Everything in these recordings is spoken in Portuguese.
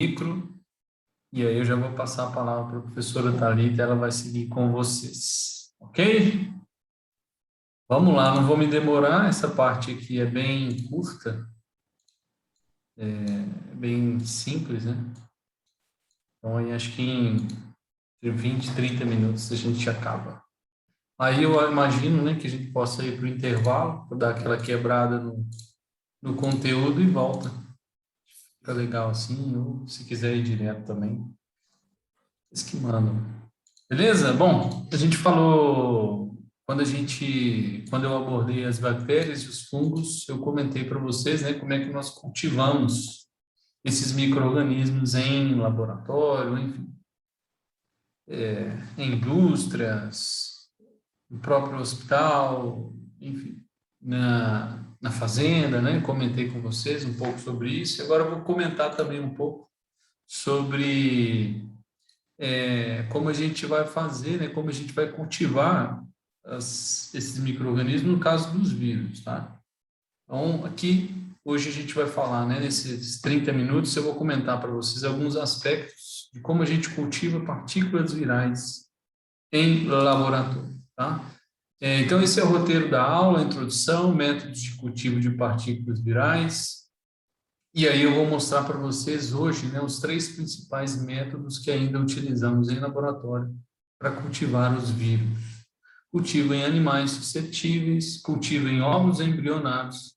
micro, e aí eu já vou passar a palavra para a professora Thalita, ela vai seguir com vocês, ok? Vamos lá, não vou me demorar, essa parte aqui é bem curta, bem simples, né? Então, aí acho que entre 20 e 30 minutos a gente acaba. Aí eu imagino, né, que a gente possa ir para o intervalo, para dar aquela quebrada no conteúdo e volta. Fica legal assim, ou se quiser ir direto também, eles que mandam. Beleza? Bom, a gente falou, quando eu abordei as bactérias e os fungos, eu comentei para vocês, né, como é que nós cultivamos esses micro-organismos em laboratório, enfim, em indústrias, no próprio hospital, enfim, na fazenda, né? Comentei com vocês um pouco sobre isso. Agora eu vou comentar também um pouco sobre como a gente vai fazer, né? Como a gente vai cultivar esses micro-organismos no caso dos vírus, tá? Então, aqui, hoje a gente vai falar, né? Nesses 30 minutos, eu vou comentar para vocês alguns aspectos de como a gente cultiva partículas virais em laboratório, tá? Então, esse é o roteiro da aula, introdução, métodos de cultivo de partículas virais. E aí eu vou mostrar para vocês hoje, né, os três principais métodos que ainda utilizamos em laboratório para cultivar os vírus. Cultivo em animais suscetíveis, cultivo em ovos embrionados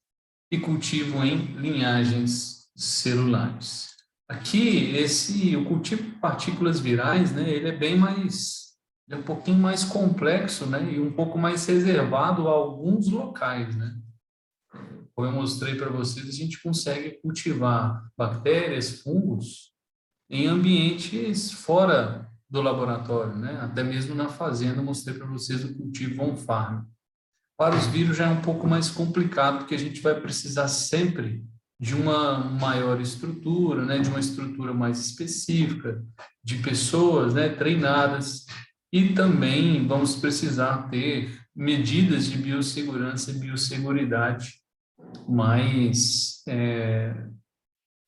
e cultivo em linhagens celulares. Aqui, o cultivo de partículas virais, né, ele é um pouquinho mais complexo, né, e um pouco mais reservado a alguns locais, né. Como eu mostrei para vocês, a gente consegue cultivar bactérias, fungos, em ambientes fora do laboratório, né, até mesmo na fazenda, eu mostrei para vocês o cultivo on-farm. Para os vírus já é um pouco mais complicado, porque a gente vai precisar sempre de uma maior estrutura, né, de uma estrutura mais específica, de pessoas, né, treinadas, e também vamos precisar ter medidas de biossegurança e biosseguridade mais,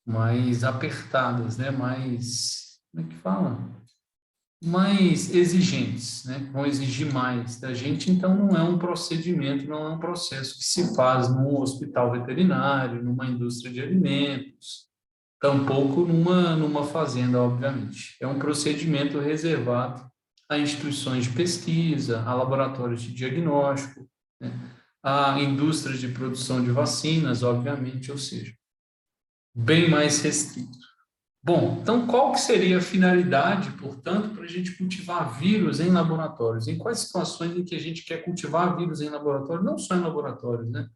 mais apertadas, né, mais, como é que fala? Mais exigentes, né? Vão exigir mais da gente, então não é um procedimento, não é um processo que se faz num hospital veterinário, numa indústria de alimentos, tampouco numa fazenda, obviamente. É um procedimento reservado a instituições de pesquisa, a laboratórios de diagnóstico, né? A indústrias de produção de vacinas, obviamente, ou seja, bem mais restrito. Bom, então qual que seria a finalidade, portanto, para a gente cultivar vírus em laboratórios? Em quais situações em que a gente quer cultivar vírus em laboratório? Não só em laboratórios, né?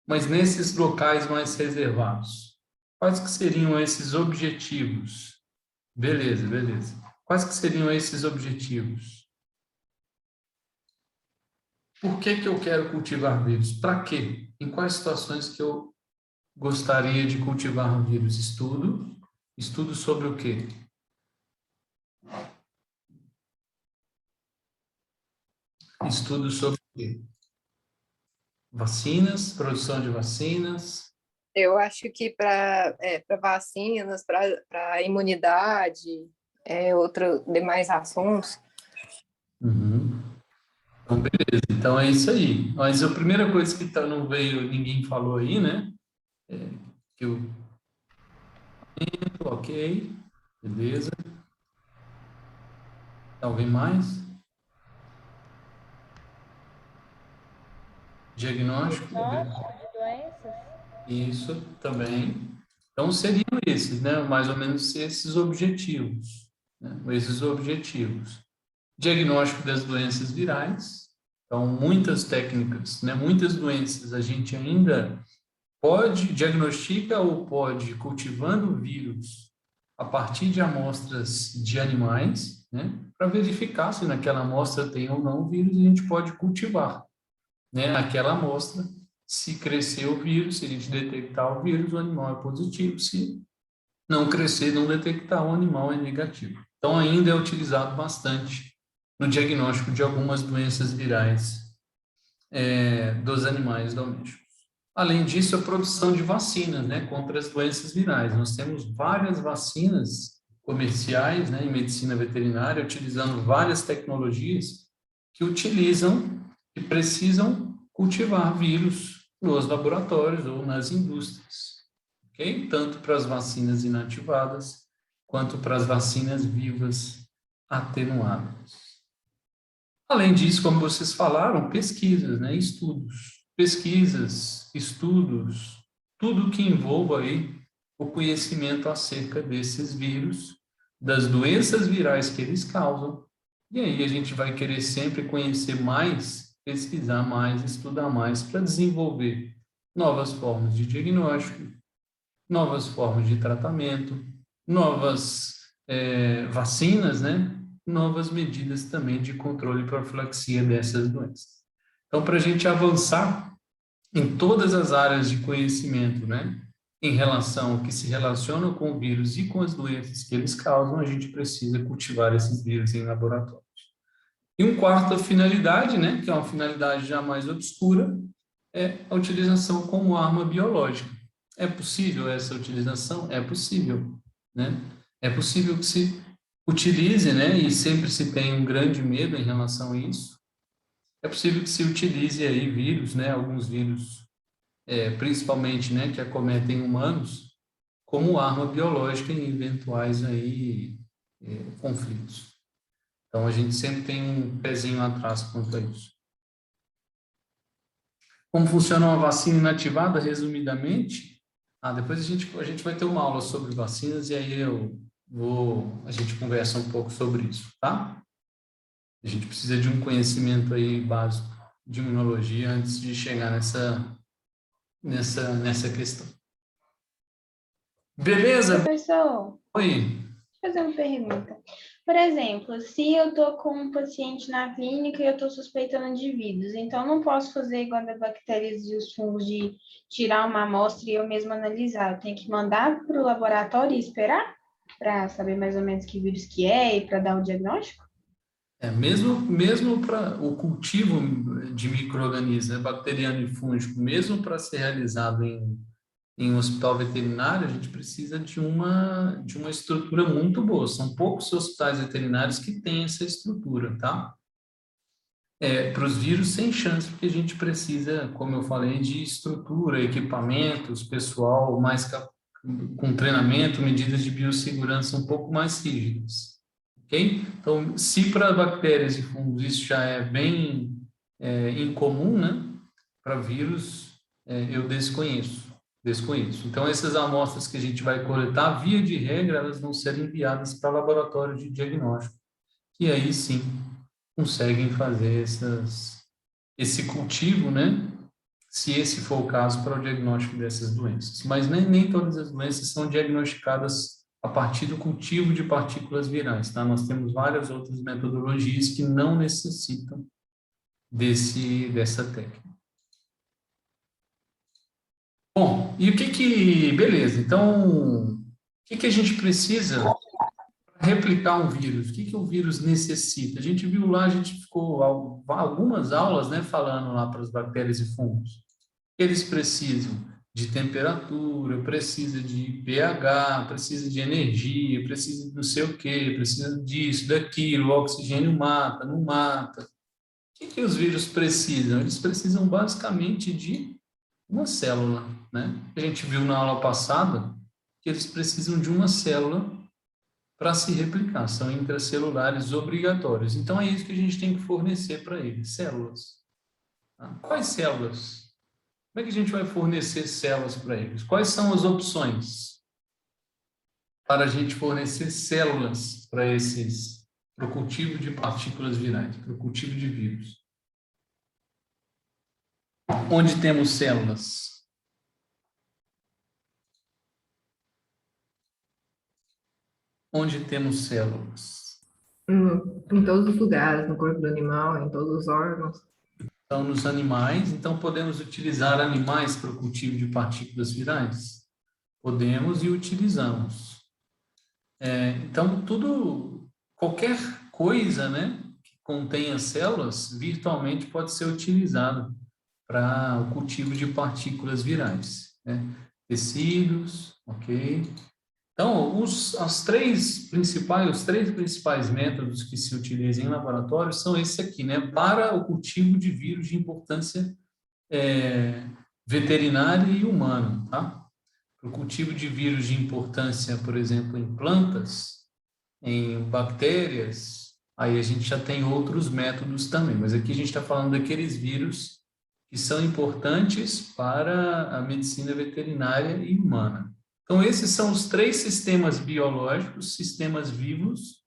Mas nesses locais mais reservados. Quais que seriam esses objetivos? Beleza, beleza. Quais que seriam esses objetivos? Por que que eu quero cultivar vírus? Para quê? Em quais situações que eu gostaria de cultivar vírus? Estudo sobre o quê? Estudo sobre o quê? Vacinas, produção de vacinas. Eu acho que para vacinas, para imunidade, outros demais assuntos. Uhum. Então, beleza. Então, é isso aí. Mas a primeira coisa que não veio, ninguém falou aí, né? É, que o... Ok, beleza. Alguém mais? Diagnóstico, Diagnóstico de doenças? isso também. Então, seriam esses, né? Mais ou menos esses objetivos, né? Esses objetivos. Diagnóstico das doenças virais. Então, muitas técnicas, né? Muitas doenças a gente ainda diagnostica ou pode, cultivando vírus a partir de amostras de animais, né? Para verificar se naquela amostra tem ou não vírus, a gente pode cultivar, né? Aquela amostra, se crescer o vírus, se a gente detectar o vírus, o animal é positivo, se não crescer, não detectar, o animal é negativo. Então, ainda é utilizado bastante no diagnóstico de algumas doenças virais dos animais domésticos. Além disso, a produção de vacinas, né, contra as doenças virais. Nós temos várias vacinas comerciais, né, em medicina veterinária, utilizando várias tecnologias que utilizam e precisam cultivar vírus nos laboratórios ou nas indústrias, ok? Tanto para as vacinas inativadas, quanto para as vacinas vivas atenuadas. Além disso, como vocês falaram, pesquisas, né, estudos. Pesquisas, estudos, tudo que envolva aí o conhecimento acerca desses vírus, das doenças virais que eles causam. E aí a gente vai querer sempre conhecer mais, pesquisar mais, estudar mais para desenvolver novas formas de diagnóstico, novas formas de tratamento, novas vacinas, né? Novas medidas também de controle e profilaxia dessas doenças. Então, para a gente avançar em todas as áreas de conhecimento, né? Em relação ao que se relaciona com o vírus e com as doenças que eles causam, a gente precisa cultivar esses vírus em laboratórios. E uma quarta finalidade, né? Que é uma finalidade já mais obscura, é a utilização como arma biológica. É possível essa utilização? É possível, né? É possível que se utilize, né? E sempre se tem um grande medo em relação a isso. É possível que se utilize aí vírus, né? Alguns vírus, principalmente, né? Que acometem humanos, como arma biológica em eventuais aí conflitos. Então a gente sempre tem um pezinho atrás quanto a isso. Como funciona uma vacina inativada, resumidamente? Depois a gente vai ter uma aula sobre vacinas e aí a gente conversa um pouco sobre isso, tá? A gente precisa de um conhecimento aí básico de imunologia antes de chegar nessa questão. Beleza? Professor, Oi. fazer uma pergunta. Por exemplo, se eu estou com um paciente na clínica e eu estou suspeitando de vírus, então eu não posso fazer igual das bactérias e os fungos de tirar uma amostra e eu mesmo analisar. Eu tenho que mandar para o laboratório e esperar para saber mais ou menos que vírus que é e para dar o diagnóstico? Mesmo para o cultivo de micro-organismos, né, bacteriano e fúngico, mesmo para ser realizado em um hospital veterinário, a gente precisa de uma estrutura muito boa. São poucos hospitais veterinários que têm essa estrutura, tá? Para os vírus, sem chance, porque a gente precisa, como eu falei, de estrutura, equipamentos, pessoal com treinamento, medidas de biossegurança um pouco mais rígidas, ok? Então, se para bactérias e fungos isso já é bem incomum, né? Para vírus, eu desconheço. Então, essas amostras que a gente vai coletar, via de regra, elas vão ser enviadas para laboratório de diagnóstico, que aí sim conseguem fazer esse cultivo, né? Se esse for o caso, para o diagnóstico dessas doenças. Mas nem todas as doenças são diagnosticadas a partir do cultivo de partículas virais, tá? Nós temos várias outras metodologias que não necessitam dessa técnica. Bom, e beleza, então, o que a gente precisa para replicar um vírus? O que o vírus necessita? A gente viu lá, a gente ficou algumas aulas, né, falando lá para as bactérias e fungos. Eles precisam de temperatura, precisa de pH, precisa de energia, precisa de não sei o quê, precisa disso, daquilo, o oxigênio mata, não mata. O que os vírus precisam? Eles precisam basicamente de uma célula, né? A gente viu na aula passada que eles precisam de uma célula para se replicar, são intracelulares obrigatórios. Então é isso que a gente tem que fornecer para eles, células. Tá? Quais células? Como é que a gente vai fornecer células para eles? Quais são as opções para a gente fornecer células para o cultivo de partículas virais, para o cultivo de vírus? Onde temos células? Onde temos células? Em todos os lugares, no corpo do animal, em todos os órgãos. Então, nos animais, então podemos utilizar animais para o cultivo de partículas virais? Podemos e utilizamos. Então, qualquer coisa, né, que contenha células, virtualmente pode ser utilizada para o cultivo de partículas virais, né? Tecidos, ok? Então, os três principais métodos que se utilizam em laboratório são esses aqui, né? Para o cultivo de vírus de importância veterinária e humana, tá? Para o cultivo de vírus de importância, por exemplo, em plantas, em bactérias, aí a gente já tem outros métodos também, mas aqui a gente está falando daqueles vírus que são importantes para a medicina veterinária e humana. Então, esses são os três sistemas biológicos, sistemas vivos,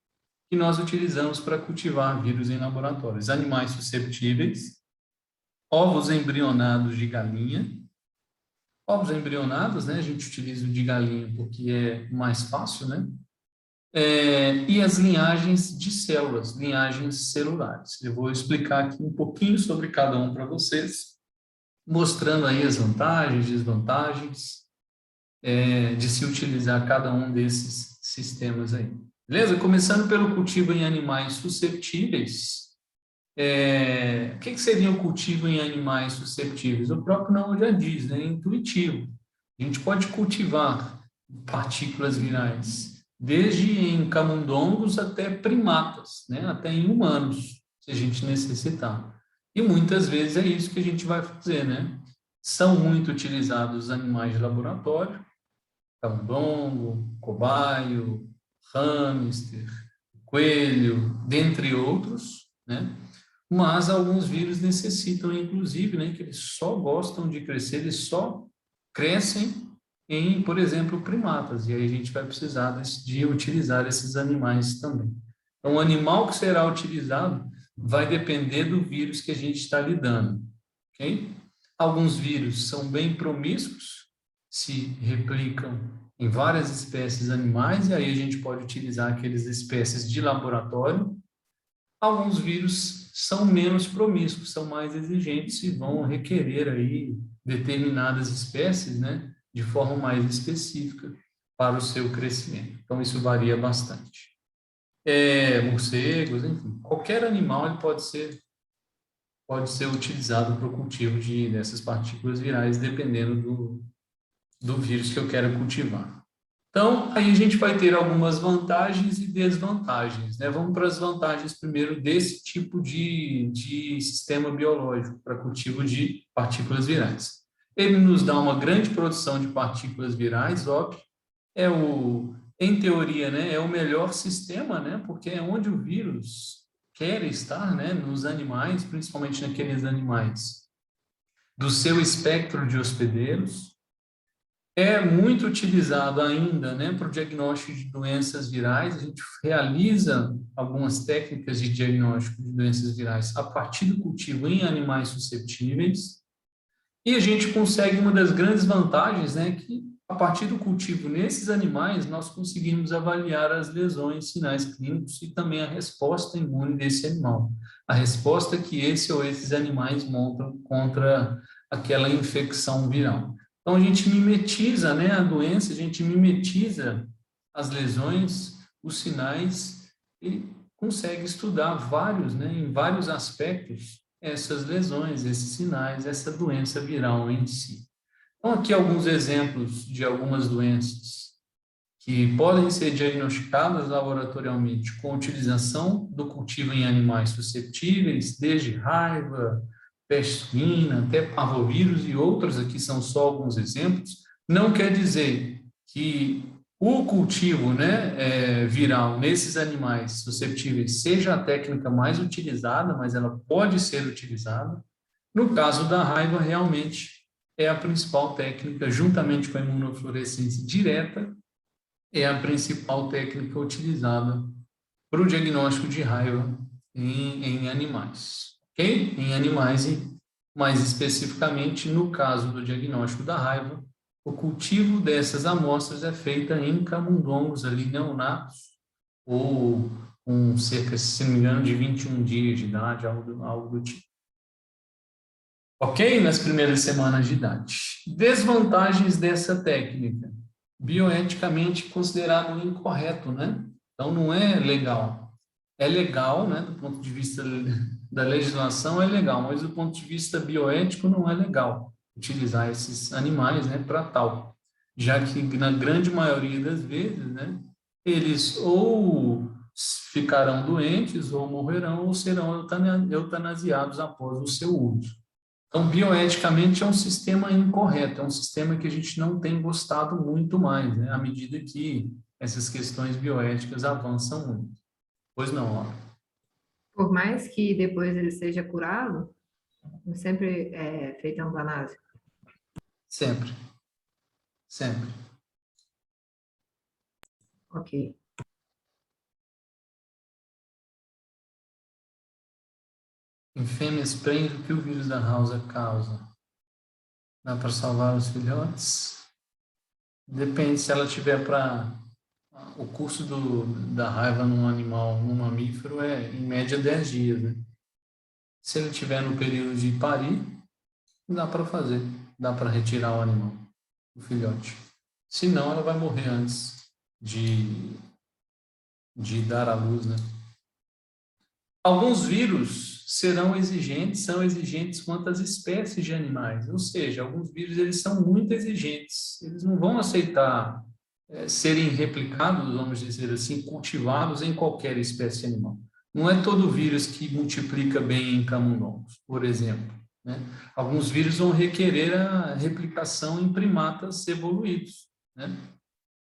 que nós utilizamos para cultivar vírus em laboratórios. Animais susceptíveis, ovos embrionados de galinha. Ovos embrionados, né? A gente utiliza o de galinha porque é mais fácil, né? E as linhagens de células, linhagens celulares. Eu vou explicar aqui um pouquinho sobre cada um para vocês, mostrando aí as vantagens, desvantagens de se utilizar cada um desses sistemas aí. Beleza? Começando pelo cultivo em animais susceptíveis. O que seria o cultivo em animais susceptíveis? O próprio nome já diz, né? É intuitivo. A gente pode cultivar partículas virais, desde em camundongos até primatas, né? Até em humanos, se a gente necessitar. E muitas vezes é isso que a gente vai fazer, né? São muito utilizados os animais de laboratório, camundongo, cobaio, hamster, coelho, dentre outros, né? Mas alguns vírus necessitam, inclusive, né, que eles só gostam de crescer, eles só crescem em, por exemplo, primatas, e aí a gente vai precisar de utilizar esses animais também. Então, o animal que será utilizado vai depender do vírus que a gente está lidando, ok? Alguns vírus são bem promíscuos, se replicam em várias espécies animais, e aí a gente pode utilizar aquelas espécies de laboratório. Alguns vírus são menos promíscuos, são mais exigentes e vão requerer aí determinadas espécies, né, de forma mais específica para o seu crescimento. Então, isso varia bastante. Morcegos, enfim, qualquer animal ele pode ser utilizado para o cultivo dessas partículas virais, dependendo do vírus que eu quero cultivar. Então, aí a gente vai ter algumas vantagens e desvantagens, né? Vamos para as vantagens primeiro desse tipo de sistema biológico para cultivo de partículas virais. Ele nos dá uma grande produção de partículas virais, óbvio, em teoria, né, é o melhor sistema, né? Porque é onde o vírus quer estar, né? Nos animais, principalmente naqueles animais do seu espectro de hospedeiros. É muito utilizado ainda, né, para o diagnóstico de doenças virais. A gente realiza algumas técnicas de diagnóstico de doenças virais a partir do cultivo em animais susceptíveis. E a gente consegue uma das grandes vantagens, né, que a partir do cultivo nesses animais nós conseguimos avaliar as lesões, sinais clínicos e também a resposta imune desse animal. A resposta que esse ou esses animais montam contra aquela infecção viral. Então, a gente mimetiza, né, a doença, a gente mimetiza as lesões, os sinais, e consegue estudar em vários aspectos, essas lesões, esses sinais, essa doença viral em si. Então, aqui alguns exemplos de algumas doenças que podem ser diagnosticadas laboratorialmente com a utilização do cultivo em animais susceptíveis, desde raiva, peste suína, até parvovírus e outros, aqui são só alguns exemplos. Não quer dizer que o cultivo, né, viral nesses animais susceptíveis seja a técnica mais utilizada, mas ela pode ser utilizada. No caso da raiva, realmente é a principal técnica, juntamente com a imunofluorescência direta, é a principal técnica utilizada para o diagnóstico de raiva em animais. Okay? Em animais, e mais especificamente, no caso do diagnóstico da raiva, o cultivo dessas amostras é feito em camundongos ali neonatos, ou com cerca, se não me engano, de 21 dias de idade, algo do tipo. Ok? Nas primeiras semanas de idade. Desvantagens dessa técnica. Bioeticamente considerado incorreto, né? Então, não é legal. é legal, né, do ponto de vista da legislação é legal, mas do ponto de vista bioético não é legal utilizar esses animais, né, para tal, já que na grande maioria das vezes, né, eles ou ficarão doentes ou morrerão ou serão eutanasiados após o seu uso. Então, bioeticamente é um sistema incorreto, é um sistema que a gente não tem gostado muito mais, né, à medida que essas questões bioéticas avançam muito. Pois não, ó. Por mais que depois ele seja curado, sempre é feita a eutanásia. Sempre, sempre. Ok. Em fêmeas prende o que o vírus da Hausa causa. Dá para salvar os filhotes? Depende se ela tiver para... O curso da raiva num animal, num mamífero, é em média 10 dias, né? Se ele tiver no período de parir, dá para fazer. Dá para retirar o animal, o filhote. Senão, ela vai morrer antes de dar à luz, né? Alguns vírus são exigentes quanto às espécies de animais, ou seja, alguns vírus eles são muito exigentes, eles não vão aceitar serem replicados, vamos dizer assim, cultivados em qualquer espécie animal. Não é todo vírus que multiplica bem em camundongos, por exemplo, né? Alguns vírus vão requerer a replicação em primatas evoluídos, né?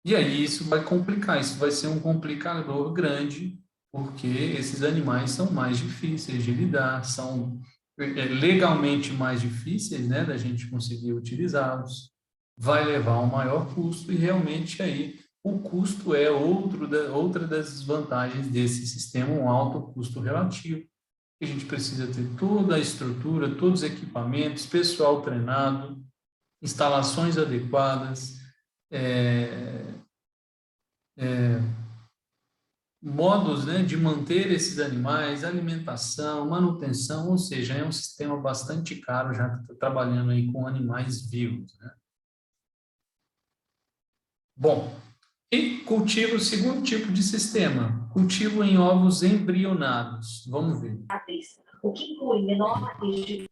E aí isso vai complicar, isso vai ser um complicador grande, porque esses animais são mais difíceis de lidar, são legalmente mais difíceis, né, da gente conseguir utilizá-los, vai levar a um maior custo e realmente aí o custo é outra das desvantagens desse sistema, um alto custo relativo. A gente precisa ter toda a estrutura, todos os equipamentos, pessoal treinado, instalações adequadas, modos, né, de manter esses animais, alimentação, manutenção, ou seja, é um sistema bastante caro, já que está trabalhando aí com animais vivos, né? Bom, e cultivo, o segundo tipo de sistema, cultivo em ovos embrionados. Vamos ver. O que inclui menor matriz de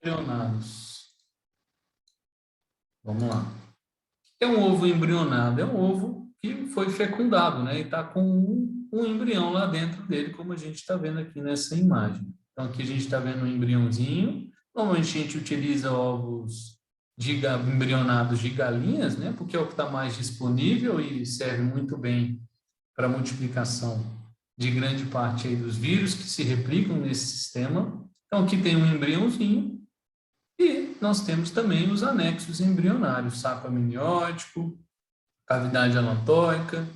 Embrionados. Vamos lá. É um ovo embrionado, é um ovo que foi fecundado, né? E está com um embrião lá dentro dele, como a gente está vendo aqui nessa imagem. Então, aqui a gente está vendo um embriãozinho. Normalmente a gente utiliza ovos embrionados de galinhas, né? Porque é o que está mais disponível e serve muito bem para a multiplicação de grande parte aí dos vírus que se replicam nesse sistema. Então, aqui tem um embriãozinho. E nós temos também os anexos embrionários, saco amniótico, cavidade allantoica,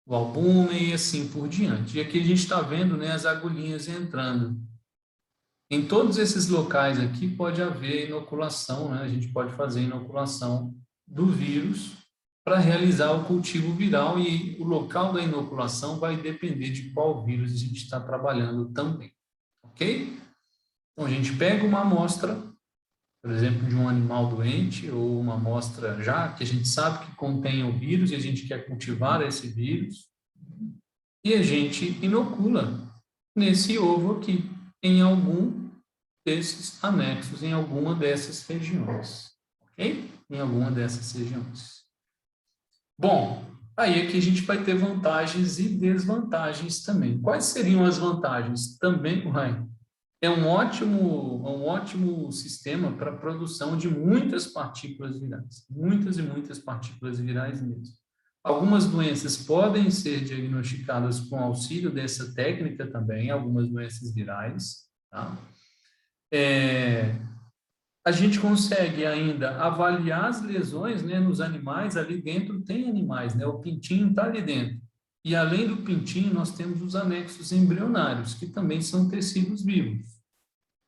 o albúmen e assim por diante. E aqui a gente está vendo, né, as agulhinhas entrando. Em todos esses locais aqui pode haver inoculação, né? A gente pode fazer inoculação do vírus para realizar o cultivo viral e o local da inoculação vai depender de qual vírus a gente está trabalhando também, ok? Então a gente pega uma amostra, por exemplo, de um animal doente ou uma amostra já que a gente sabe que contém o vírus e a gente quer cultivar esse vírus e a gente inocula nesse ovo aqui, em algum desses anexos, em alguma dessas regiões, ok? Em alguma dessas regiões. Bom, aí aqui a gente vai ter vantagens e desvantagens também. Quais seriam as vantagens? Também, é um ótimo sistema para a produção de muitas partículas virais, muitas e muitas partículas virais mesmo. Algumas doenças podem ser diagnosticadas com auxílio dessa técnica também, algumas doenças virais, tá? A gente consegue ainda avaliar as lesões, né, nos animais, ali dentro tem animais, né, o pintinho está ali dentro. E além do pintinho, nós temos os anexos embrionários, que também são tecidos vivos.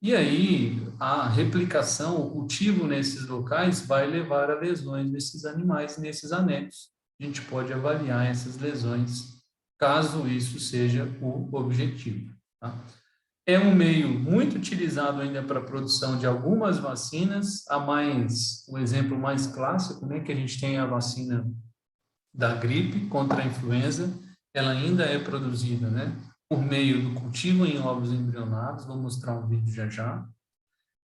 E aí, a replicação, o cultivo nesses locais vai levar a lesões desses animais, nesses anexos. A gente pode avaliar essas lesões, caso isso seja o objetivo, tá? É um meio muito utilizado ainda para a produção de algumas vacinas, o exemplo mais clássico, né, que a gente tem a vacina da gripe contra a influenza, ela ainda é produzida, né, por meio do cultivo em ovos embrionados, vou mostrar um vídeo já já,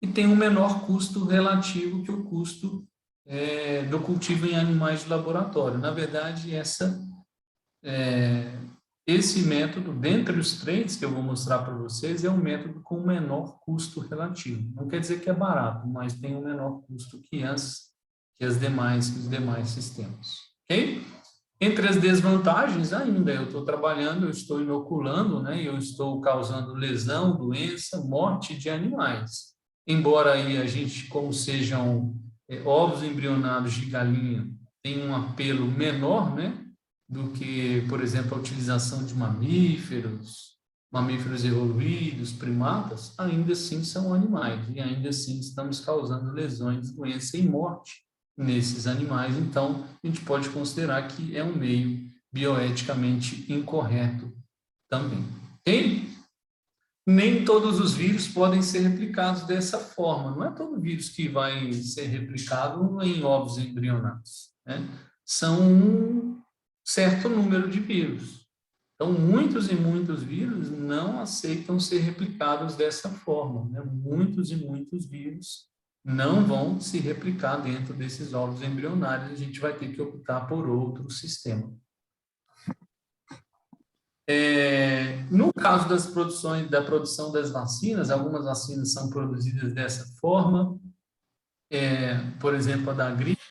e tem um menor custo relativo que o custo do cultivo em animais de laboratório. Na verdade, esse método, dentre os três que eu vou mostrar para vocês, é um método com menor custo relativo. Não quer dizer que é barato, mas tem um menor custo que os demais sistemas. Ok? Entre as desvantagens, ainda, eu estou trabalhando, eu estou inoculando, né? Eu estou causando lesão, doença, morte de animais. Embora aí a gente, como sejam ovos embrionados de galinha, tenha um apelo menor, né? Do que, por exemplo, a utilização de mamíferos evoluídos, primatas, ainda assim são animais, e ainda assim estamos causando lesões, doença e morte nesses animais, então a gente pode considerar que é um meio bioeticamente incorreto também. Ok? Nem todos os vírus podem ser replicados dessa forma, não é todo vírus que vai ser replicado em ovos embrionados, né? São um certo número de vírus. Então, muitos e muitos vírus não aceitam ser replicados dessa forma, né? Muitos e muitos vírus não vão se replicar dentro desses ovos embrionários, a gente vai ter que optar por outro sistema. No caso da produção das vacinas, algumas vacinas são produzidas dessa forma, por exemplo, a da gripe,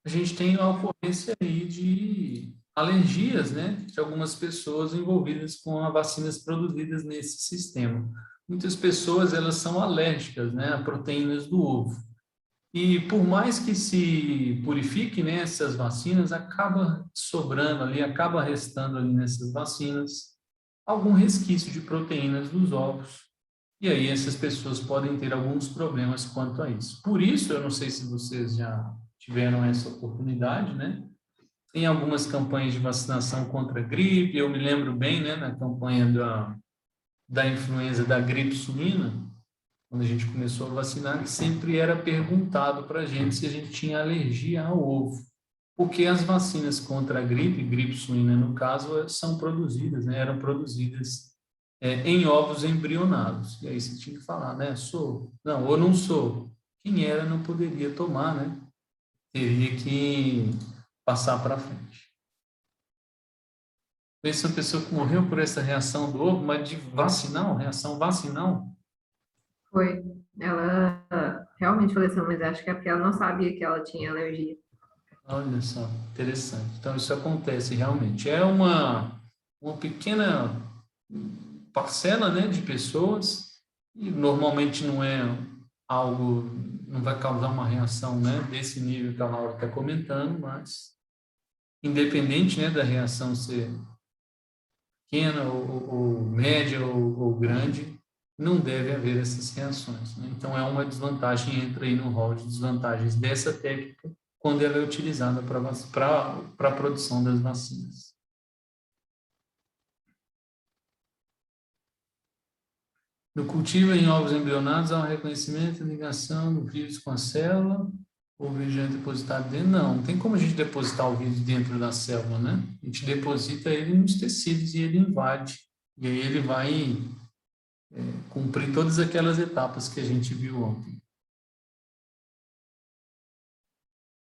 a gente tem a ocorrência aí de alergias, né, de algumas pessoas envolvidas com as vacinas produzidas nesse sistema. Muitas pessoas, elas são alérgicas, né, a proteínas do ovo. E por mais que se purifique, né, essas vacinas, acaba sobrando ali, acaba restando ali nessas vacinas algum resquício de proteínas dos ovos. E aí essas pessoas podem ter alguns problemas quanto a isso. Por isso, eu não sei se vocês já tiveram essa oportunidade, né? Tem algumas campanhas de vacinação contra a gripe, eu me lembro bem, né, na campanha da influenza da gripe suína, quando a gente começou a vacinar, sempre era perguntado para a gente se a gente tinha alergia ao ovo. Porque as vacinas contra a gripe suína, no caso, são produzidas, né, eram produzidas em ovos embrionados. E aí você tinha que falar, né, sou, não, ou não sou. Quem era não poderia tomar, né? Teria que passar para frente. Essa pessoa que morreu por essa reação do ovo, mas de vacinal, reação vacinal. Foi. Ela realmente faleceu, mas acho que é porque ela não sabia que ela tinha alergia. Olha só, interessante. Então, isso acontece realmente. É uma pequena parcela, né, de pessoas, e normalmente não é algo, não vai causar uma reação, né, desse nível que a Laura está comentando, mas independente, né, da reação ser pequena ou média ou grande, não deve haver essas reações, né? Então, é uma desvantagem, entra aí no rol de desvantagens dessa técnica quando ela é utilizada para a produção das vacinas. No cultivo em ovos embrionados, há um reconhecimento e ligação do vírus com a célula, ou o vírus já é depositado dentro? Não tem como a gente depositar o vírus dentro da célula, né? A gente deposita ele nos tecidos e ele invade. E aí ele vai cumprir todas aquelas etapas que a gente viu ontem.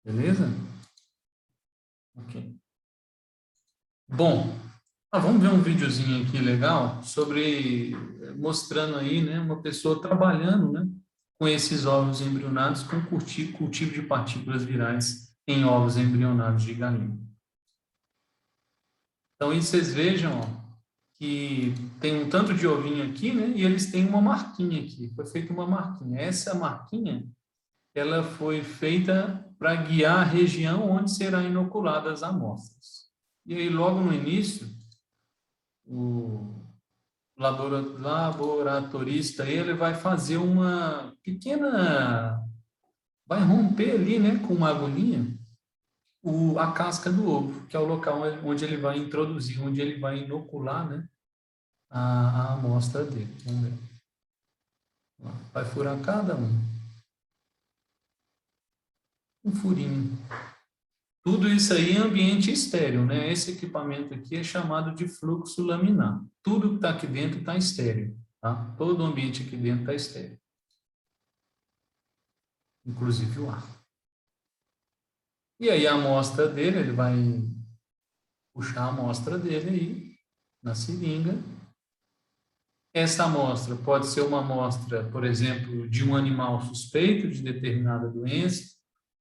Beleza? Ok. Bom, vamos ver um videozinho aqui legal sobre, mostrando aí, né, uma pessoa trabalhando, né, com esses ovos embrionados com cultivo de partículas virais em ovos embrionados de galinha. Então, aí vocês vejam, ó, que tem um tanto de ovinho aqui, né, e eles têm uma marquinha aqui, foi feita uma marquinha. Essa marquinha, ela foi feita para guiar a região onde serão inoculadas as amostras. E aí, logo no início, o laboratorista ele vai fazer uma pequena, vai romper ali, né, com uma agulhinha, a casca do ovo, que é o local onde ele vai introduzir, onde ele vai inocular, né, a amostra dele. Vamos ver. Vai furar cada um furinho. Tudo isso aí em ambiente estéril, né? Esse equipamento aqui é chamado de fluxo laminar. Tudo que está aqui dentro está estéril, tá? Todo o ambiente aqui dentro está estéril. Inclusive o ar. E aí a amostra dele, ele vai puxar a amostra dele aí na seringa. Essa amostra pode ser uma amostra, por exemplo, de um animal suspeito de determinada doença,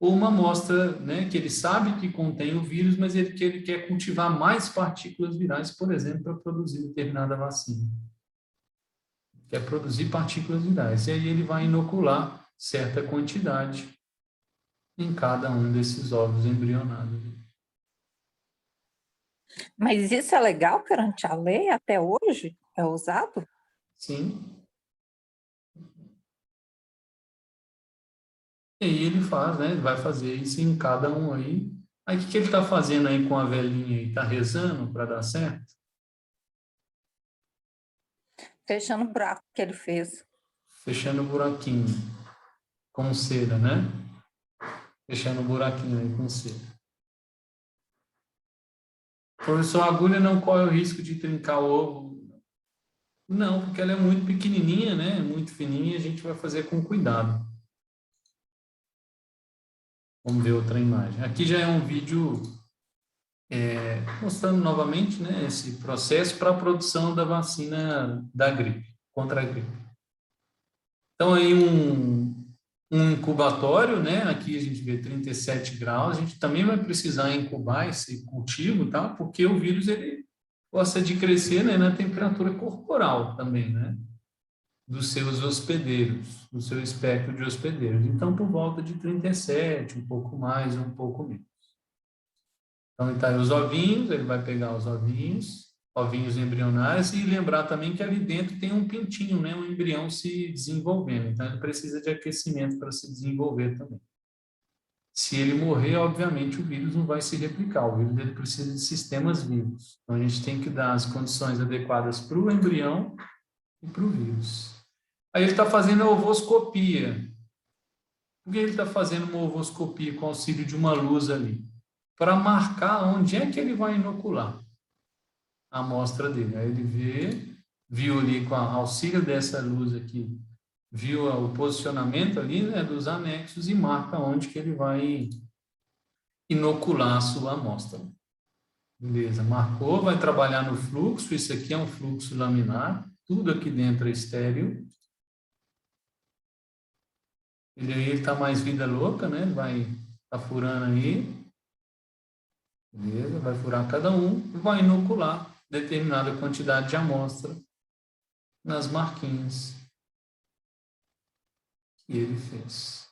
ou uma amostra, né, que ele sabe que contém o vírus, mas que ele quer cultivar mais partículas virais, por exemplo, para produzir determinada vacina. Quer produzir partículas virais. E aí ele vai inocular certa quantidade em cada um desses ovos embrionados. Mas isso é legal perante a lei até hoje? É usado? Sim. E aí ele faz, né? Ele vai fazer isso em cada um aí. Aí o que ele está fazendo aí com a velhinha aí? Está rezando para dar certo? Fechando o buraco que ele fez. Fechando o buraquinho com cera, né? Fechando o buraquinho aí com cera. Professor, a agulha não corre o risco de trincar o ovo? Não, porque ela é muito pequenininha, né? Muito fininha, a gente vai fazer com cuidado. Vamos ver outra imagem. Aqui já é um vídeo mostrando novamente, né, esse processo para a produção da vacina da gripe, contra a gripe. Então, aí um incubatório, né, aqui a gente vê 37 graus, a gente também vai precisar incubar esse cultivo, tá? Porque o vírus, ele gosta de crescer, né, na temperatura corporal também, né? Dos seus hospedeiros, do seu espectro de hospedeiros. Então, por volta de 37, um pouco mais, um pouco menos. Então, tá aí os ovinhos, ele vai pegar os ovinhos embrionários, e lembrar também que ali dentro tem um pintinho, né, um embrião se desenvolvendo. Então, ele precisa de aquecimento para se desenvolver também. Se ele morrer, obviamente, o vírus não vai se replicar. O vírus ele precisa de sistemas vivos. Então, a gente tem que dar as condições adequadas para o embrião e para o vírus. Aí ele está fazendo a ovoscopia. Por que ele está fazendo uma ovoscopia com auxílio de uma luz ali? Para marcar onde é que ele vai inocular a amostra dele. Aí ele viu ali com o auxílio dessa luz aqui, viu o posicionamento ali, né, dos anexos e marca onde que ele vai inocular a sua amostra. Beleza, marcou, vai trabalhar no fluxo, isso aqui é um fluxo laminar, tudo aqui dentro é estéril. Ele está mais vida louca, né? Ele vai tá furando aí. Beleza? Vai furar cada um e vai inocular determinada quantidade de amostra nas marquinhas que ele fez.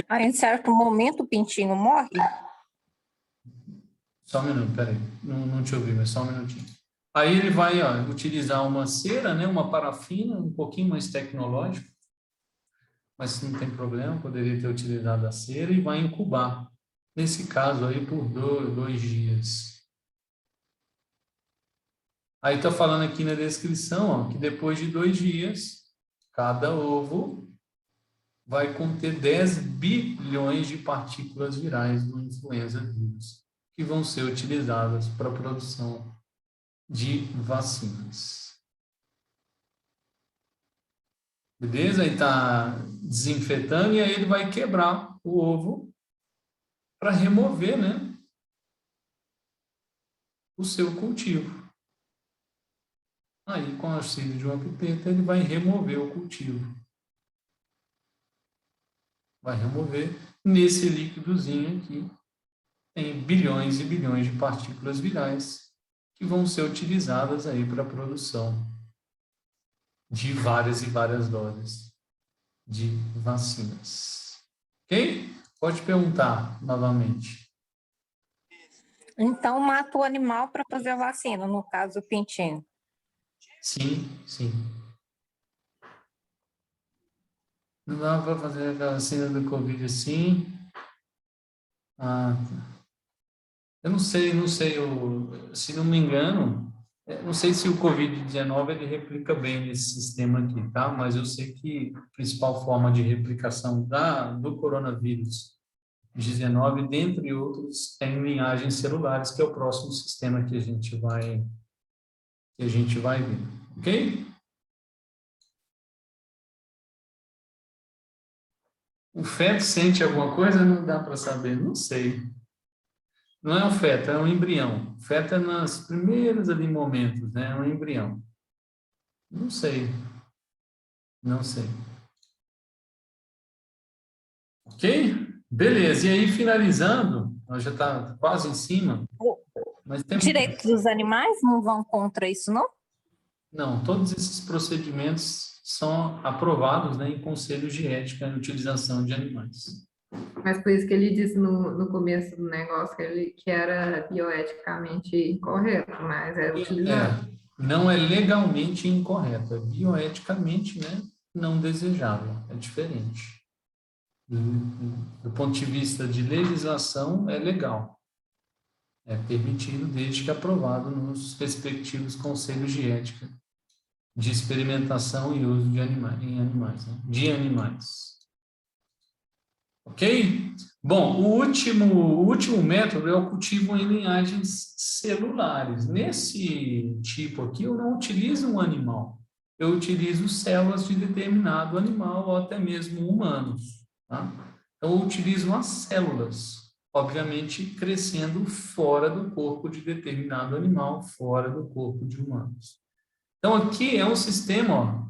Aí, em certo momento, o pintinho morre? Só um minuto, peraí. Não te ouvi, mas só um minutinho. Aí ele vai utilizar uma cera, né, uma parafina, um pouquinho mais tecnológico, mas não tem problema, poderia ter utilizado a cera, e vai incubar. Nesse caso aí, por 2 dias. Aí está falando aqui na descrição, que depois de 2 dias, cada ovo vai conter 10 bilhões de partículas virais do influenza vírus, que vão ser utilizadas para a produção de vacinas. Beleza? Aí está desinfetando, e aí ele vai quebrar o ovo para remover, né, o seu cultivo. Aí, com o auxílio de uma pipeta, ele vai remover o cultivo. Vai remover nesse líquidozinho aqui. Tem bilhões e bilhões de partículas virais que vão ser utilizadas aí para a produção de várias e várias doses de vacinas. Ok? Pode perguntar novamente. Então, mata o animal para fazer a vacina, no caso, o pintinho. Sim, sim. Não dá para fazer a vacina do Covid assim. Ah, tá. Eu não sei, se não me engano, não sei se o Covid-19 ele replica bem nesse sistema aqui, tá? Mas eu sei que a principal forma de replicação do coronavírus 19, dentre outros, em linhagens celulares, que é o próximo sistema que a gente vai ver, ok? O feto sente alguma coisa? Não dá para saber, não sei. Não é um feto, é um embrião. O feto é nos primeiros ali momentos, né? É um embrião. Não sei. Não sei. Ok? Beleza. E aí, finalizando, nós já está quase em cima. Mas tem... Direitos dos animais não vão contra isso, não? Não, todos esses procedimentos são aprovados, né, em conselhos de ética em utilização de animais. Mas por isso que ele disse no começo do negócio que era bioeticamente incorreto, mas é utilizado. Não é legalmente incorreto, é bioeticamente, né, não desejável, é diferente. Do ponto de vista de legislação, é legal. É permitido desde que aprovado nos respectivos conselhos de ética de experimentação e uso de animais, né? De animais. Ok? Bom, o último método é o cultivo em linhagens celulares. Nesse tipo aqui, eu não utilizo um animal. Eu utilizo células de determinado animal ou até mesmo humanos. Tá? Então, eu utilizo as células, obviamente crescendo fora do corpo de determinado animal, fora do corpo de humanos. Então, aqui é um sistema, ó,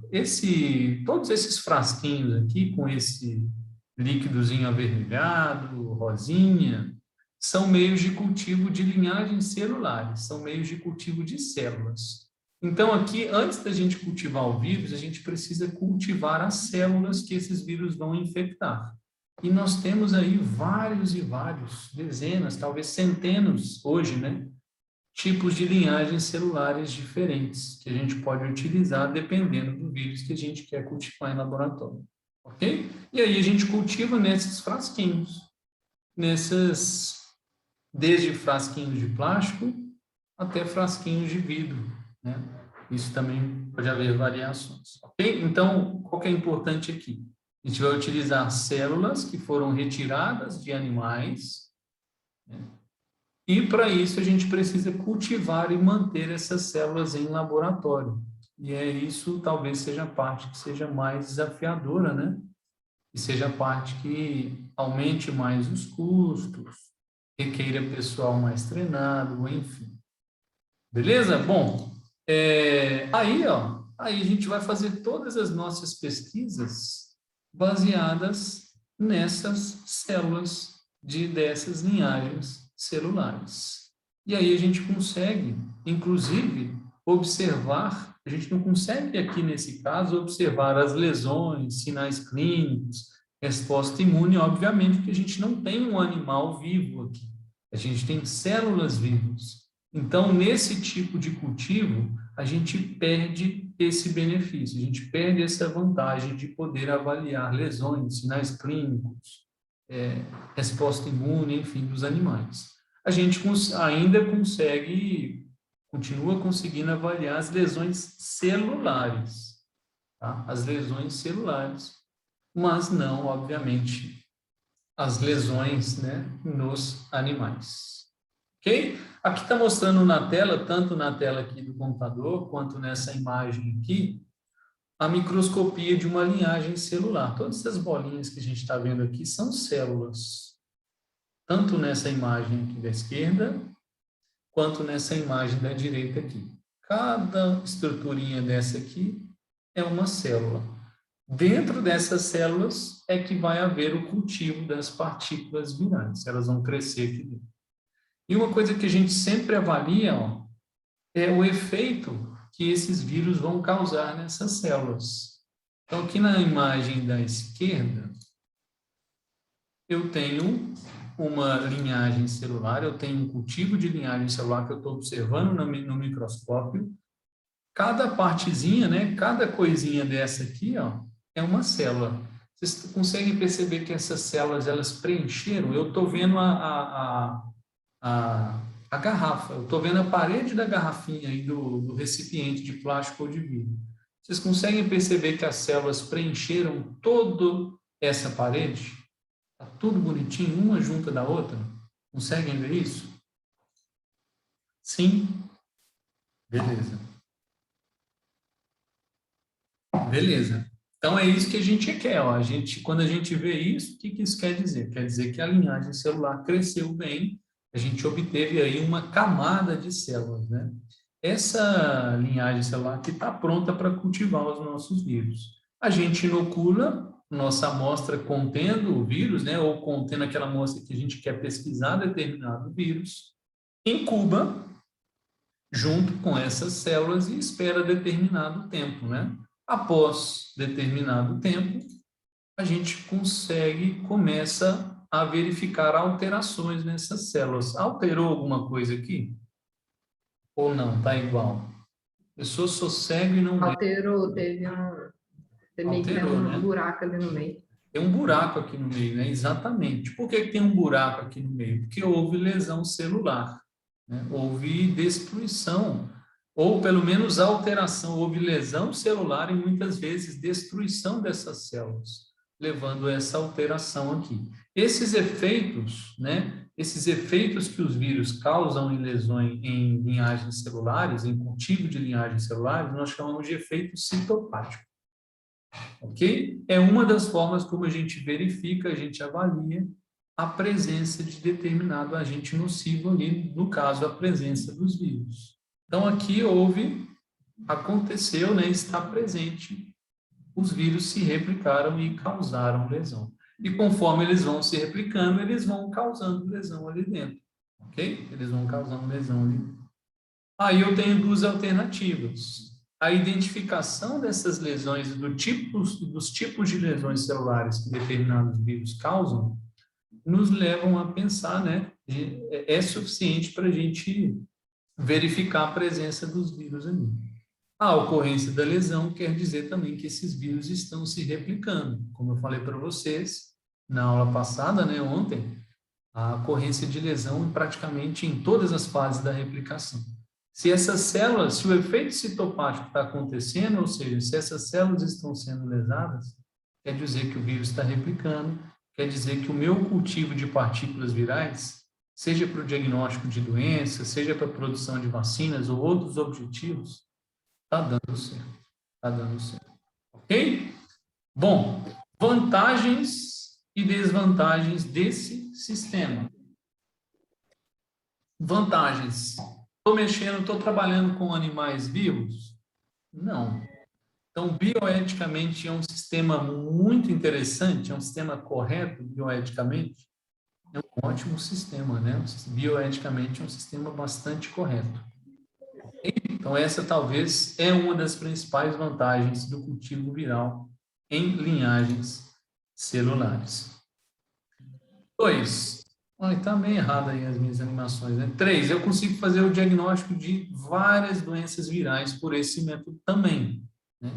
todos esses frasquinhos aqui, com esse líquidozinho avermelhado, rosinha, são meios de cultivo de linhagens celulares, são meios de cultivo de células. Então, aqui, antes da gente cultivar o vírus, a gente precisa cultivar as células que esses vírus vão infectar. E nós temos aí vários e vários, dezenas, talvez centenas hoje, né? Tipos de linhagens celulares diferentes que a gente pode utilizar dependendo do vírus que a gente quer cultivar em laboratório, ok? E aí a gente cultiva nesses frasquinhos, desde frasquinhos de plástico até frasquinhos de vidro, né? Isso também pode haver variações, ok? Então, qual que é importante aqui? A gente vai utilizar células que foram retiradas de animais, né? E, para isso, a gente precisa cultivar e manter essas células em laboratório. E isso talvez seja a parte que seja mais desafiadora, né? E seja a parte que aumente mais os custos, requeira pessoal mais treinado, enfim. Beleza? Bom, aí a gente vai fazer todas as nossas pesquisas baseadas nessas células dessas linhagens celulares. E aí a gente consegue, inclusive, observar, a gente não consegue aqui nesse caso observar as lesões, sinais clínicos, resposta imune, obviamente, porque a gente não tem um animal vivo aqui, a gente tem células vivas. Então, nesse tipo de cultivo, a gente perde esse benefício, a gente perde essa vantagem de poder avaliar lesões, sinais clínicos, resposta imune, enfim, dos animais. A gente ainda continua conseguindo avaliar as lesões celulares, tá? As lesões celulares, mas não, obviamente, as lesões, né, nos animais. Ok? Aqui está mostrando na tela, tanto na tela aqui do computador, quanto nessa imagem aqui, a microscopia de uma linhagem celular. Todas essas bolinhas que a gente está vendo aqui são células. Tanto nessa imagem aqui da esquerda, quanto nessa imagem da direita aqui. Cada estruturinha dessa aqui é uma célula. Dentro dessas células é que vai haver o cultivo das partículas virais. Elas vão crescer aqui dentro. E uma coisa que a gente sempre avalia, é o efeito que esses vírus vão causar nessas células. Então, aqui na imagem da esquerda, eu tenho uma linhagem celular, eu tenho um cultivo de linhagem celular que eu estou observando no microscópio. Cada partezinha, né, cada coisinha dessa aqui, é uma célula. Vocês conseguem perceber que essas células, elas preencheram? Eu estou vendo a garrafa, eu estou vendo a parede da garrafinha aí do recipiente de plástico ou de vidro. Vocês conseguem perceber que as células preencheram toda essa parede? Tá tudo bonitinho, uma junta da outra. Conseguem ver isso? Sim? Beleza. Beleza. Então, é isso que a gente quer. Ó. Quando a gente vê isso, o que isso quer dizer? Quer dizer que a linhagem celular cresceu bem, a gente obteve aí uma camada de células, né? Essa linhagem celular aqui está pronta para cultivar os nossos vírus. A gente inocula nossa amostra contendo o vírus, né? Ou contendo aquela amostra que a gente quer pesquisar determinado vírus, incuba junto com essas células e espera determinado tempo, né? Após determinado tempo, a gente começa a verificar alterações nessas células. Alterou alguma coisa aqui? Ou não? Está igual? A pessoa só segue e não vê. Alterou, meio que tem Alterou, né? um buraco ali no meio. Tem um buraco aqui no meio, né? Exatamente. Por que tem um buraco aqui no meio? Porque houve lesão celular, né? Houve destruição, ou pelo menos alteração, houve lesão celular e muitas vezes destruição dessas células, levando a essa alteração aqui. Esses efeitos, né? Esses efeitos que os vírus causam em lesões em linhagens celulares, em cultivo de linhagens celulares, nós chamamos de efeito citopático. Ok? É uma das formas como a gente verifica, a gente avalia a presença de determinado agente nocivo ali, no caso, a presença dos vírus. Então, aqui aconteceu, né, está presente, os vírus se replicaram e causaram lesão. E conforme eles vão se replicando, eles vão causando lesão ali dentro. Ok? Eles vão causando lesão ali dentro. Aí eu tenho duas alternativas. A identificação dessas lesões, dos tipos de lesões celulares que determinados vírus causam, nos levam a pensar, né? É suficiente para a gente verificar a presença dos vírus ali. A ocorrência da lesão quer dizer também que esses vírus estão se replicando. Como eu falei para vocês na aula passada, né, ontem, a ocorrência de lesão praticamente em todas as fases da replicação. Se essas células, se o efeito citopático está acontecendo, ou seja, se essas células estão sendo lesadas, quer dizer que o vírus está replicando, quer dizer que o meu cultivo de partículas virais, seja para o diagnóstico de doenças, seja para a produção de vacinas ou outros objetivos, está dando certo. Está dando certo. Ok? Bom, vantagens e desvantagens desse sistema. Vantagens. Estou mexendo, estou trabalhando com animais vivos? Não. Então, bioeticamente, é um sistema muito interessante, é um sistema correto bioeticamente. É um ótimo sistema, né? Bioeticamente, é um sistema bastante correto. Então, essa talvez é uma das principais vantagens do cultivo viral em linhagens celulares. 2. Está meio errado aí as minhas animações, né? 3. Eu consigo fazer o diagnóstico de várias doenças virais por esse método também, né?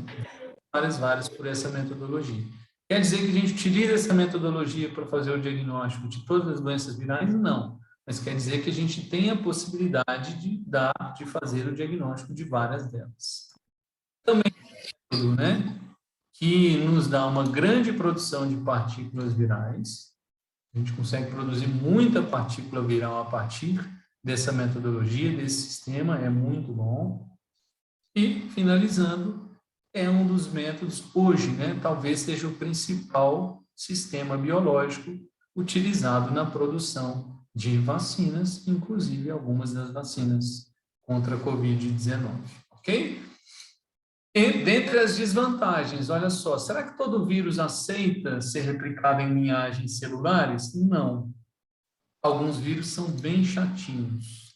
Várias por essa metodologia. Quer dizer que a gente utiliza essa metodologia para fazer o diagnóstico de todas as doenças virais? Não. Mas quer dizer que a gente tem a possibilidade de fazer o diagnóstico de várias delas. Também, né, que nos dá uma grande produção de partículas virais. A gente consegue produzir muita partícula viral a partir dessa metodologia, desse sistema, é muito bom. E, finalizando, é um dos métodos hoje, né, talvez seja o principal sistema biológico utilizado na produção de vacinas, inclusive algumas das vacinas contra a Covid-19, ok? E dentre as desvantagens, olha só, será que todo vírus aceita ser replicado em linhagens celulares? Não. Alguns vírus são bem chatinhos,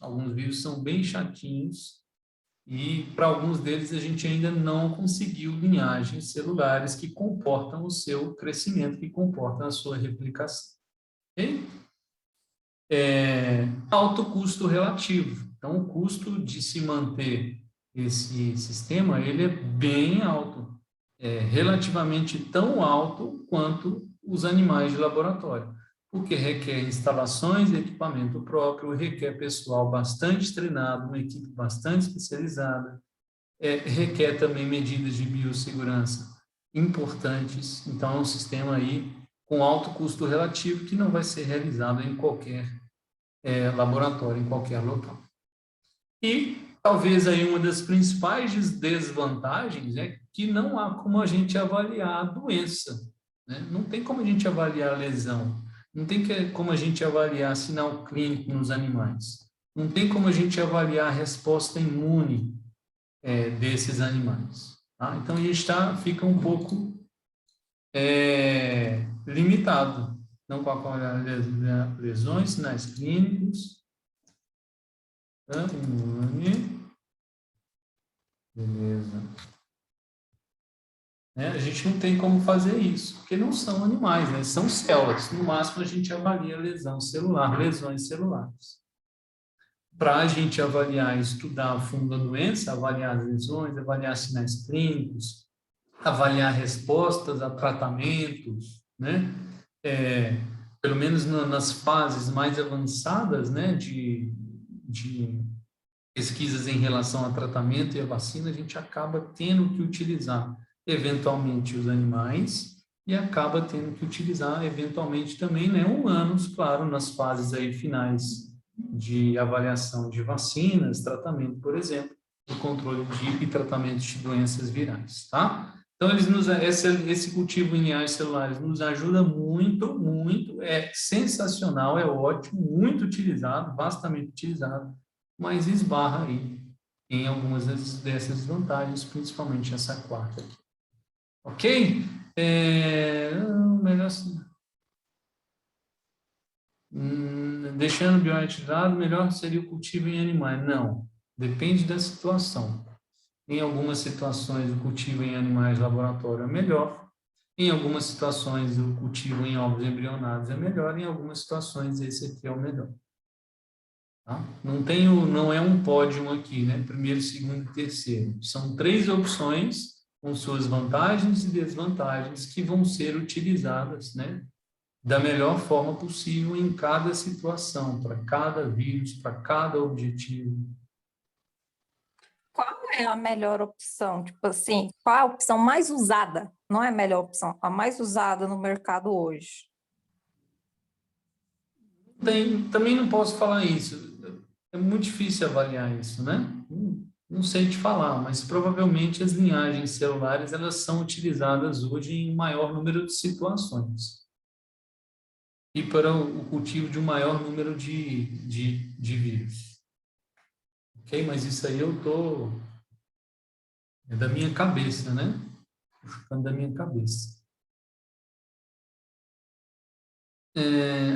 e para alguns deles a gente ainda não conseguiu linhagens celulares que comportam o seu crescimento, que comportam a sua replicação. Ok? Alto custo relativo. Então, o custo de se manter esse sistema, ele é bem alto. É relativamente tão alto quanto os animais de laboratório, porque requer instalações de equipamento próprio, requer pessoal bastante treinado, uma equipe bastante especializada, requer também medidas de biossegurança importantes. Então, é um sistema aí com alto custo relativo, que não vai ser realizado em qualquer laboratório, em qualquer local. E talvez aí uma das principais desvantagens é que não há como a gente avaliar a doença, né? Não tem como a gente avaliar a lesão, não tem como a gente avaliar sinal clínico nos animais, não tem como a gente avaliar a resposta imune desses animais. Tá? Então, a gente fica um pouco limitado, não para avaliar lesões, sinais clínicos, imune. Beleza. A gente não tem como fazer isso, porque não são animais, né? São células. No máximo, a gente avalia lesão celular, lesões celulares. Para a gente avaliar, estudar a fundo a doença, avaliar as lesões, avaliar sinais clínicos, avaliar respostas a tratamentos, né? Pelo menos nas fases mais avançadas, né, de pesquisas em relação a tratamento e a vacina, a gente acaba tendo que utilizar eventualmente os animais e acaba tendo que utilizar eventualmente também, né, humanos, claro, nas fases aí finais de avaliação de vacinas, tratamento, por exemplo, do controle e tratamento de doenças virais, tá? Então, esse cultivo em linhagens celulares nos ajuda muito, muito, é sensacional, é ótimo, muito utilizado, vastamente utilizado, mas esbarra aí em algumas dessas desvantagens, principalmente essa quarta aqui. Ok? Melhor assim. Deixando o bioete de lado, melhor seria o cultivo em animais. Não, depende da situação. Em algumas situações, o cultivo em animais de laboratório é melhor. Em algumas situações, o cultivo em ovos embrionados é melhor. Em algumas situações, esse aqui é o melhor. Tá? Não é um pódio aqui, né? Primeiro, segundo e terceiro. São 3 opções com suas vantagens e desvantagens que vão ser utilizadas, né, da melhor forma possível em cada situação, para cada vírus, para cada objetivo. Qual é a melhor opção? Tipo assim, qual é a opção mais usada? Não é a melhor opção, a mais usada no mercado hoje. Também não posso falar isso. É muito difícil avaliar isso, né? Não sei te falar, mas provavelmente as linhagens celulares elas são utilizadas hoje em maior número de situações e para o cultivo de um maior número de vírus. Ok? Mas isso aí é da minha cabeça, né? Ficando da minha cabeça.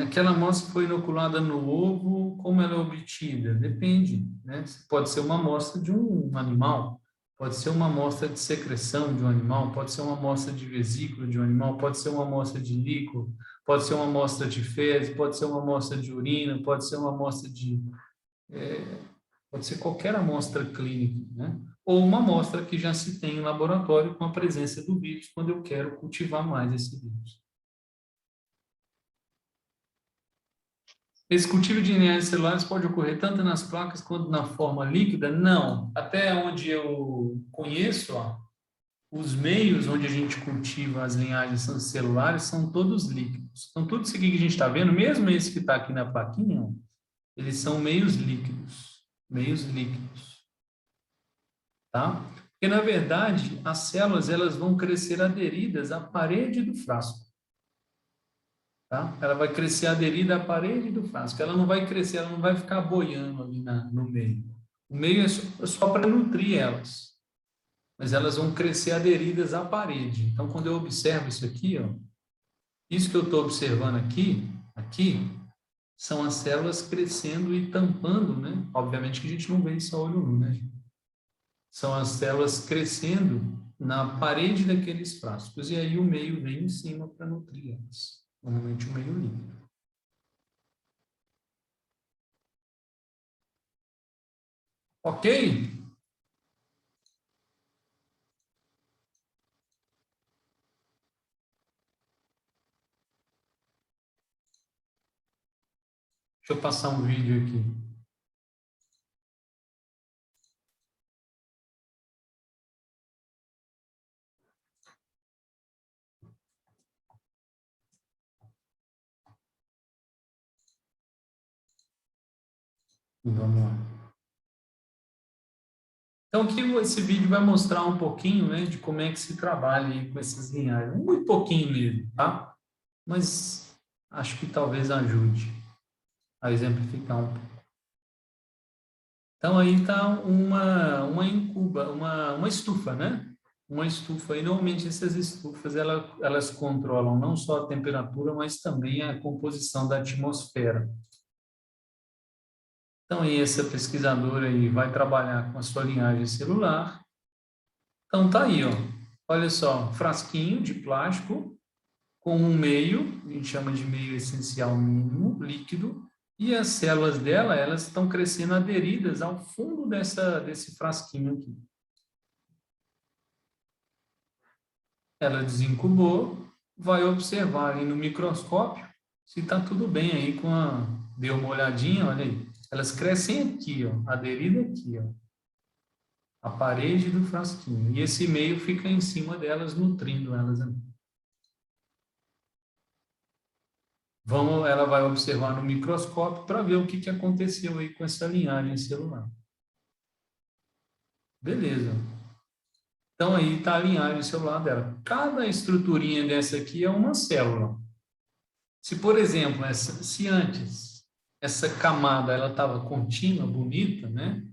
Aquela amostra que foi inoculada no ovo, como ela é obtida? Depende, né? Pode ser uma amostra de um animal, pode ser uma amostra de secreção de um animal, pode ser uma amostra de vesícula de um animal, pode ser uma amostra de líquido, pode ser uma amostra de fezes, pode ser uma amostra de urina, pode ser uma amostra pode ser qualquer amostra clínica, né? Ou uma amostra que já se tem em laboratório com a presença do vírus, quando eu quero cultivar mais esse vírus. Esse cultivo de linhagens celulares pode ocorrer tanto nas placas quanto na forma líquida? Não. Até onde eu conheço, os meios onde a gente cultiva as linhagens celulares são todos líquidos. Então, tudo isso aqui que a gente está vendo, mesmo esse que está aqui na plaquinha, eles são meios líquidos. Meios líquidos. Tá? Porque, na verdade, as células elas vão crescer aderidas à parede do frasco. Tá? Ela vai crescer aderida à parede do frasco. Ela não vai crescer, ela não vai ficar boiando ali no meio. O meio é só para nutrir elas. Mas elas vão crescer aderidas à parede. Então, quando eu observo isso aqui, ó, isso que eu estou observando aqui, são as células crescendo e tampando, né? Obviamente que a gente não vê isso a olho nu, né? São as células crescendo na parede daqueles frascos. E aí o meio vem em cima para nutrir elas. Normalmente o meio líquido. Ok? Deixa eu passar um vídeo aqui. Vamos lá. Então, aqui esse vídeo vai mostrar um pouquinho, né, de como é que se trabalha aí com essas linhagens. Muito pouquinho mesmo, tá? Mas acho que talvez ajude a exemplificar um pouco. Então, aí está uma estufa, né? Uma estufa. E, normalmente, essas estufas, elas controlam não só a temperatura, mas também a composição da atmosfera. Então, aí, essa pesquisadora aí vai trabalhar com a sua linhagem celular. Então, tá aí, ó. Olha só, frasquinho de plástico com um meio, a gente chama de meio essencial mínimo, líquido, e as células dela, elas estão crescendo aderidas ao fundo desse frasquinho aqui. Ela desincubou, vai observar aí no microscópio se está tudo bem aí com a... Deu uma olhadinha, olha aí. Elas crescem aqui, ó, aderida aqui, ó. A parede do frasquinho. E esse meio fica em cima delas, nutrindo elas ali. Ela vai observar no microscópio para ver o que aconteceu aí com essa linhagem celular. Beleza. Então, aí está a linhagem celular dela. Cada estruturinha dessa aqui é uma célula. Se, por exemplo, se antes essa camada ela estava contínua, bonita, né?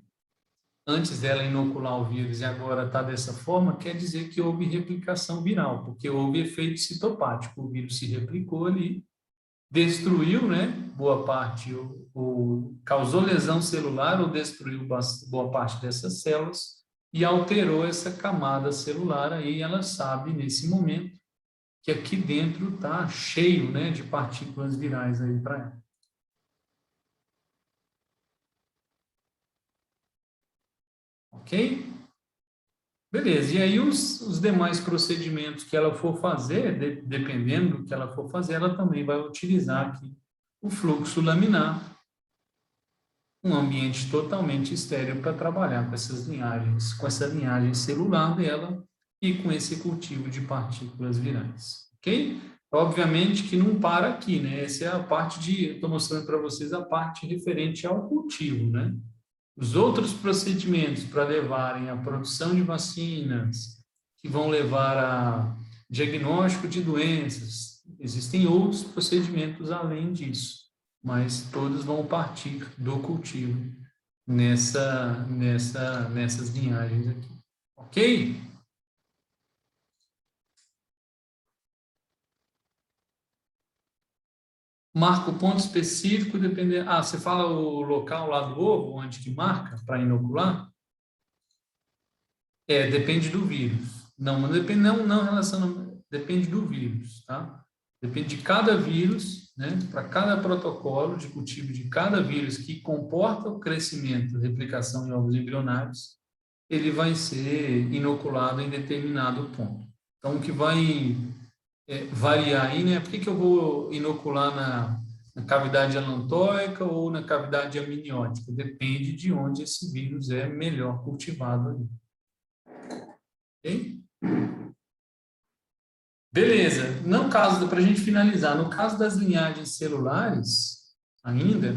Antes dela inocular o vírus e agora está dessa forma, quer dizer que houve replicação viral, porque houve efeito citopático. O vírus se replicou ali, destruiu, né, boa parte, ou causou lesão celular ou destruiu boa parte dessas células e alterou essa camada celular. Aí ela sabe, nesse momento, que aqui dentro está cheio, né, de partículas virais aí para ela. Ok? Beleza, e aí os demais procedimentos que ela for fazer, dependendo do que ela for fazer, ela também vai utilizar aqui o fluxo laminar, um ambiente totalmente estéril para trabalhar com essas linhagens, com essa linhagem celular dela e com esse cultivo de partículas virais, ok? Obviamente que não para aqui, né? Essa é a parte eu estou mostrando para vocês a parte referente ao cultivo, né? Os outros procedimentos para levarem à produção de vacinas, que vão levar a diagnóstico de doenças, existem outros procedimentos além disso, mas todos vão partir do cultivo nessas linhagens aqui. Ok? Marca o ponto específico, dependendo... Ah, você fala o local lá do ovo, onde que marca para inocular? Depende do vírus. Não depende, não relaciona, depende do vírus, tá? Depende de cada vírus, né? Para cada protocolo de cultivo de cada vírus que comporta o crescimento, replicação de ovos embrionários, ele vai ser inoculado em determinado ponto. Então, o que vai variar aí, né? Por que eu vou inocular na cavidade alantóica ou na cavidade amniótica? Depende de onde esse vírus é melhor cultivado ali. Ok? Beleza. No caso, para a gente finalizar, no caso das linhagens celulares, ainda,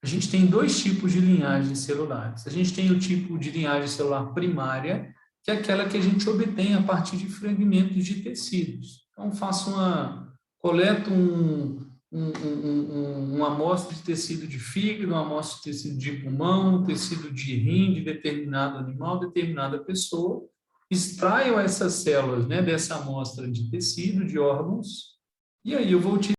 a gente tem dois tipos de linhagens celulares. A gente tem o tipo de linhagem celular primária, que é aquela que a gente obtém a partir de fragmentos de tecidos. Então, coleto uma amostra de tecido de fígado, uma amostra de tecido de pulmão, tecido de rim de determinado animal, determinada pessoa, extraio essas células, né, dessa amostra de tecido, de órgãos, e aí eu vou utilizar